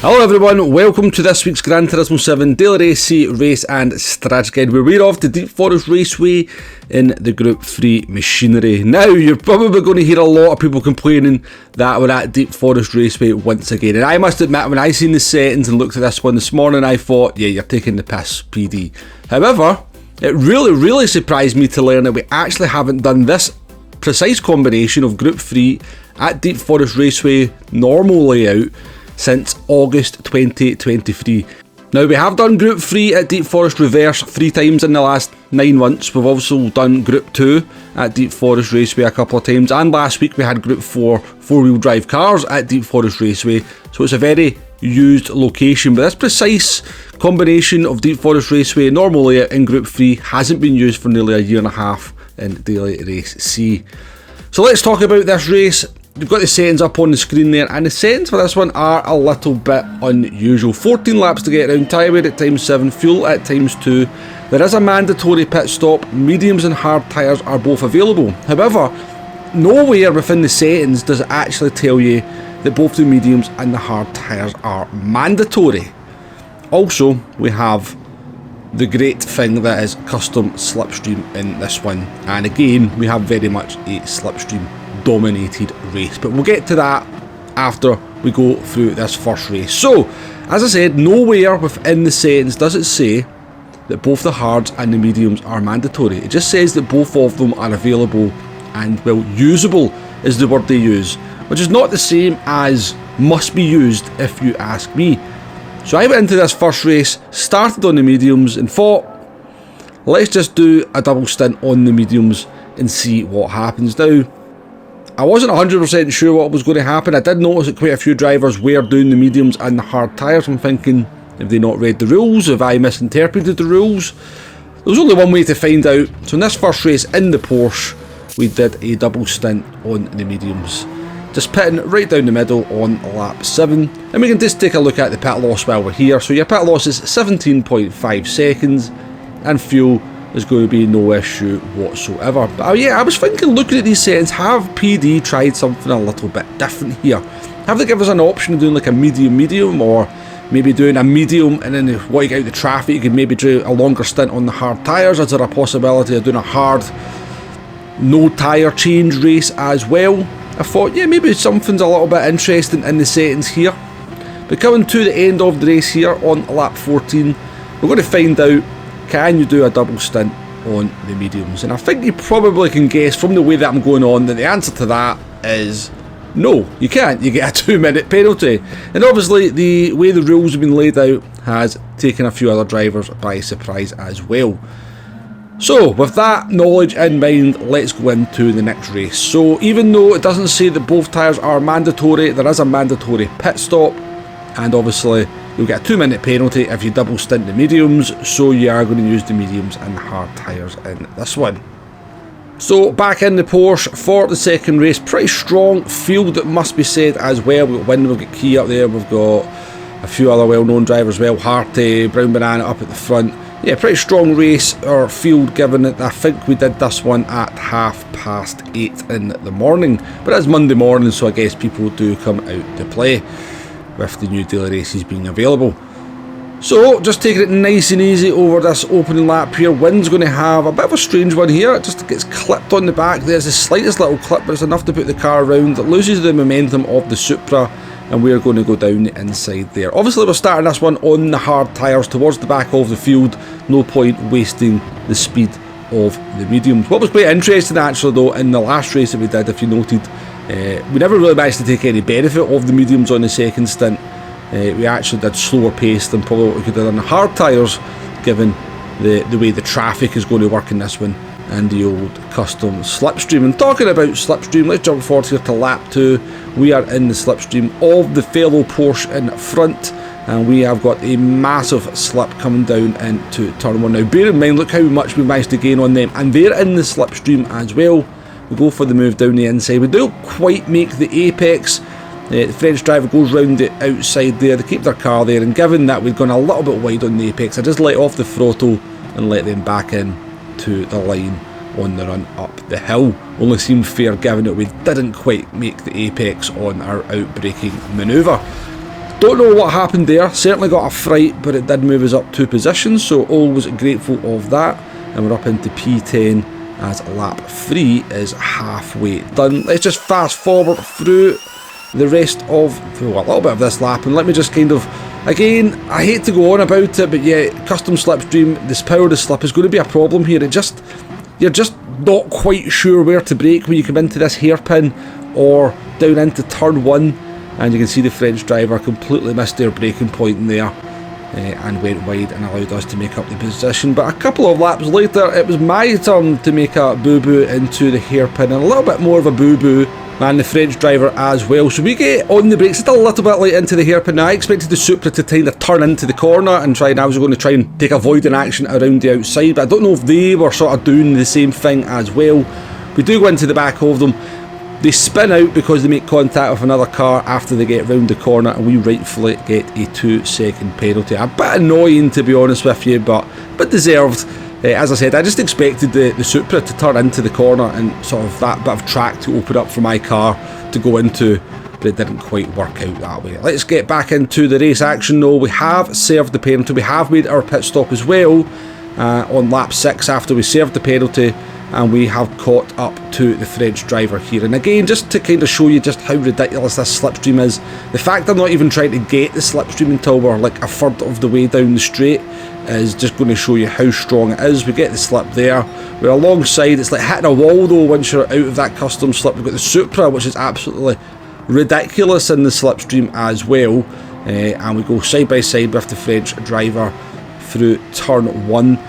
Hello everyone, welcome to this week's Gran Turismo 7 Daily Race and Strategy Guide, where we're off to Deep Forest Raceway in the Group 3 machinery. Now, you're probably going to hear a lot of people complaining that we're at Deep Forest Raceway once again, and I must admit, when I seen the settings and looked at this one this morning, I thought, yeah, you're taking the piss, PD. However, it really surprised me to learn that we actually haven't done this precise combination of Group 3 at Deep Forest Raceway normal layout since August 2023. Now, we have done Group 3 at Deep Forest Reverse 3 times in the last 9 months. We've also done Group 2 at Deep Forest Raceway a couple of times, and last week we had Group 4 4-wheel drive cars at Deep Forest Raceway, so it's a very used location. But this precise combination of Deep Forest Raceway normal layout in Group 3 hasn't been used for nearly a year and a half in Daily Race C. So let's talk about this race. You've got the settings up on the screen there, and the settings for this one are a little bit unusual. 14 laps to get around, tyre wear at times 7, fuel at times 2. There is a mandatory pit stop, mediums and hard tyres are both available. However, nowhere within the settings does it actually tell you that both the mediums and the hard tyres are mandatory. Also, we have the great thing that is custom slipstream in this one, and again, we have very much a slipstream dominated race, but we'll get to that after we go through this first race. So, as I said, nowhere within the settings does it say that both the hards and the mediums are mandatory. It just says that both of them are available, and, well, usable is the word they use, which is not the same as must be used if you ask me. So I went into this first race, started on the mediums, and thought, let's just do a double stint on the mediums and see what happens. Now, I wasn't 100% sure what was going to happen. I did notice that quite a few drivers were doing the mediums and the hard tyres. I'm thinking, have they not read the rules? Have I misinterpreted the rules? There was only one way to find out. So in this first race in the Porsche, we did a double stint on the mediums, just pitting right down the middle on lap 7. And we can just take a look at the pit loss while we're here. So your pit loss is 17.5 seconds, and fuel is going to be no issue whatsoever. But yeah, I was thinking, looking at these settings, have PD tried something a little bit different here? Have they given us an option of doing like a medium, or maybe doing a medium and then while you get out the traffic you can maybe do a longer stint on the hard tyres? Is there a possibility of doing a hard no tyre change race as well? I thought, yeah, maybe something's a little bit interesting in the settings here. But coming to the end of the race here on lap 14, we're going to find out, can you do a double stint on the mediums? And I think you probably can guess from the way that I'm going on that the answer to that is no, you can't. You get a 2-minute penalty. And obviously the way the rules have been laid out has taken a few other drivers by surprise as well. So with that knowledge in mind, let's go into the next race. So even though it doesn't say that both tyres are mandatory, there is a mandatory pit stop, and obviously you'll get a 2-minute penalty if you double stint the mediums, so you are going to use the mediums and the hard tyres in this one. So back in the Porsche for the second race, pretty strong field, it must be said as well. We've got Wynn, we've got Key up there, we've got a few other well-known drivers as well, Harty, Brown Banana up at the front. Yeah, pretty strong race or field, given that I think we did this one at 8:30 in the morning. But it's Monday morning, so I guess people do come out to play with the new daily races being available. So just taking it nice and easy over this opening lap here. Wynn's going to have a bit of a strange one here. It just gets clipped on the back. There's the slightest little clip, but it's enough to put the car around. It loses the momentum of the Supra, and we're going to go down the inside there. Obviously we're starting this one on the hard tyres towards the back of the field. No point wasting the speed of the mediums. What was quite interesting actually though, in the last race that we did, if you noted, we never really managed to take any benefit of the mediums on the second stint. We actually did slower pace than probably what we could have done on the hard tyres, given the way the traffic is going to work in this one, and the old custom slipstream. And talking about slipstream, let's jump forward here to lap 2. We are in the slipstream of the fellow Porsche in front, and we have got a massive slip coming down into turn 1. Now bear in mind, look how much we managed to gain on them, and they're in the slipstream as well. We go for the move down the inside. We don't quite make the apex. The French driver goes round the outside there, they keep their car there, and given that we've gone a little bit wide on the apex, I just let off the throttle and let them back in to the line on the run up the hill. Only seemed fair given that we didn't quite make the apex on our outbraking manoeuvre. Don't know what happened there, certainly got a fright, but it did move us up 2 positions, so always grateful of that. And we're up into P10 as lap 3 is halfway done. Let's just fast forward through the rest of, well, a little bit of this lap, and let me just kind of, again, I hate to go on about it, but yeah, custom slipstream, this power to slip is going to be a problem here. You're just not quite sure where to brake when you come into this hairpin or down into turn 1, and you can see the French driver completely missed their braking point in there and went wide and allowed us to make up the position. But a couple of laps later, it was my turn to make a boo-boo into the hairpin, and a little bit more of a boo-boo, and the French driver as well. So we get on the brakes, still a little bit late into the hairpin. Now I expected the Supra to kind of turn into the corner and I was going to try and take avoiding action around the outside, but I don't know if they were sort of doing the same thing as well. We do go into the back of them. They spin out because they make contact with another car after they get round the corner, and we rightfully get a 2-second penalty. A bit annoying, to be honest with you, but deserved. As I said, I just expected the Supra to turn into the corner and sort of that bit of track to open up for my car to go into, but it didn't quite work out that way. Let's get back into the race action though. We have served the penalty. We have made our pit stop as well on lap 6 after we served the penalty, and we have caught up to the French driver here. And again, just to kind of show you just how ridiculous this slipstream is, the fact I'm not even trying to get the slipstream until we're like a third of the way down the straight is just going to show you how strong it is. We get the slip there, we're alongside, it's like hitting a wall though once you're out of that custom slip. We've got the Supra, which is absolutely ridiculous in the slipstream as well, and we go side by side with the French driver through turn 1.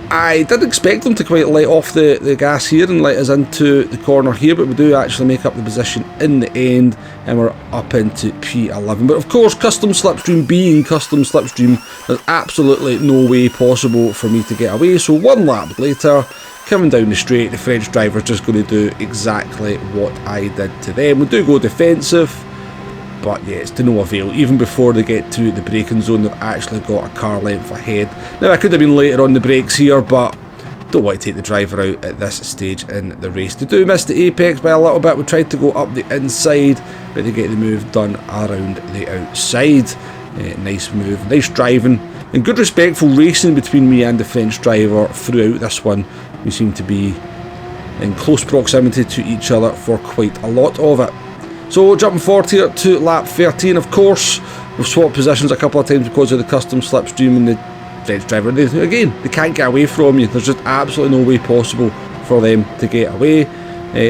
I didn't expect them to quite let off the gas here and let us into the corner here, but we do actually make up the position in the end, and we're up into P11. But of course, custom slipstream being custom slipstream, there's absolutely no way possible for me to get away. So 1 lap later, coming down the straight, the French driver's just going to do exactly what I did to them. We do go defensive, but yeah, it's to no avail. Even before they get to the braking zone, they've actually got a car length ahead. Now, I could have been later on the brakes here, but don't want to take the driver out at this stage in the race. They do miss the apex by a little bit. We tried to go up the inside, but they get the move done around the outside. Nice move, nice driving, and good respectful racing between me and the French driver throughout this one. We seem to be in close proximity to each other for quite a lot of it. So jumping forward here to lap 13, of course, we've swapped positions a couple of times because of the custom slipstream and the French driver. Again, they can't get away from you. There's just absolutely no way possible for them to get away.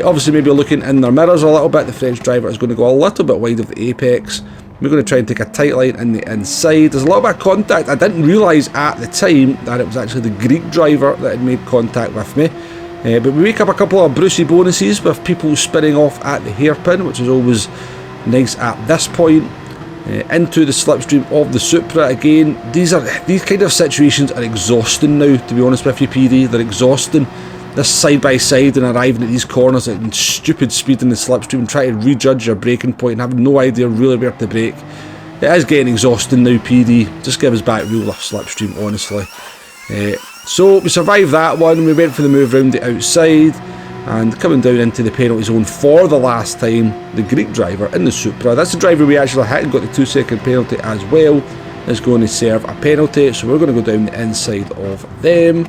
Obviously, maybe looking in their mirrors a little bit, the French driver is going to go a little bit wide of the apex. We're going to try and take a tight line in the inside. There's a little bit of contact. I didn't realise at the time that it was actually the Greek driver that had made contact with me. But we make up a couple of Brucey bonuses with people spinning off at the hairpin, which is always nice at this point. Into the slipstream of the Supra again. These kind of situations are exhausting now, to be honest with you, PD. They're exhausting. This side by side and arriving at these corners at stupid speed in the slipstream and trying to rejudge your braking point and having no idea really where to brake. It is getting exhausting now, PD. Just give us back real life slipstream, honestly. So we survived that one. We went for the move round the outside, and coming down into the penalty zone for the last time, the Greek driver in the Supra, that's the driver we actually hit and got the 2-second penalty as well, is going to serve a penalty. So we're going to go down the inside of them.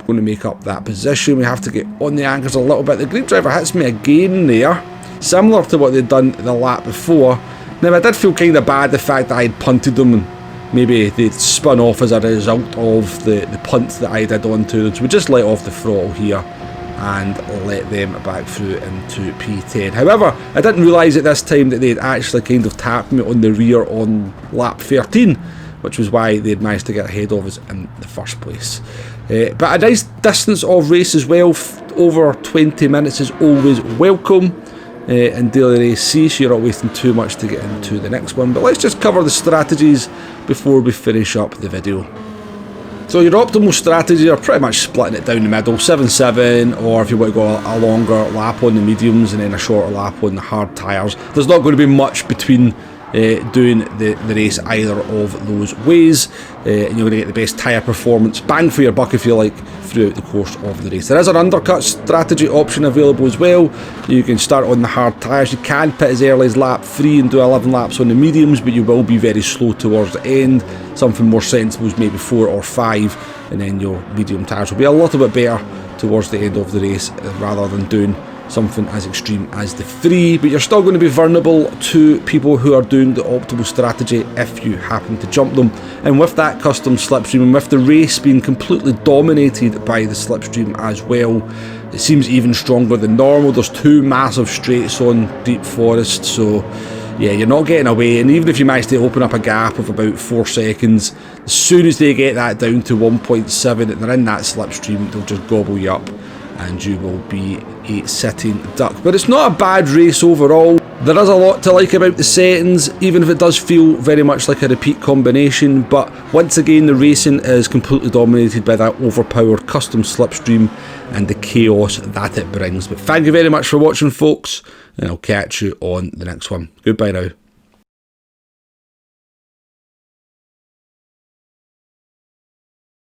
Going to make up that position. We have to get on the anchors a little bit. The Greek driver hits me again there, similar to what they'd done the lap before. Now, I did feel kind of bad the fact that I had punted them and maybe they'd spun off as a result of the punt that I did onto them. So we just let off the throttle here and let them back through into P10. However, I didn't realise at this time that they'd actually kind of tapped me on the rear on lap 13, which was why they'd managed to get ahead of us in the first place. But a nice distance of race as well. Over 20 minutes is always welcome. In daily race C, so you're not wasting too much to get into the next one. But let's just cover the strategies before we finish up the video. So your optimal strategy are pretty much splitting it down the middle, 7-7, or if you want to go a longer lap on the mediums and then a shorter lap on the hard tyres. There's not going to be much between doing the race either of those ways, and you're going to get the best tyre performance, bang for your buck if you like, throughout the course of the race. There is an undercut strategy option available as well. You can start on the hard tyres. You can pit as early as lap 3 and do 11 laps on the mediums, but you will be very slow towards the end. Something more sensible is maybe 4 or 5, and then your medium tyres will be a little bit better towards the end of the race, rather than doing something as extreme as the 3. But you're still going to be vulnerable to people who are doing the optimal strategy if you happen to jump them. And with that custom slipstream, and with the race being completely dominated by the slipstream as well, it seems even stronger than normal. There's 2 massive straights on Deep Forest, so yeah, you're not getting away. And even if you manage to open up a gap of about 4 seconds, as soon as they get that down to 1.7 and they're in that slipstream, they'll just gobble you up and you will be a sitting duck. But it's not a bad race overall. There is a lot to like about the settings, even if it does feel very much like a repeat combination. But once again, the racing is completely dominated by that overpowered custom slipstream and the chaos that it brings. But thank you very much for watching, folks, and I'll catch you on the next one. Goodbye now.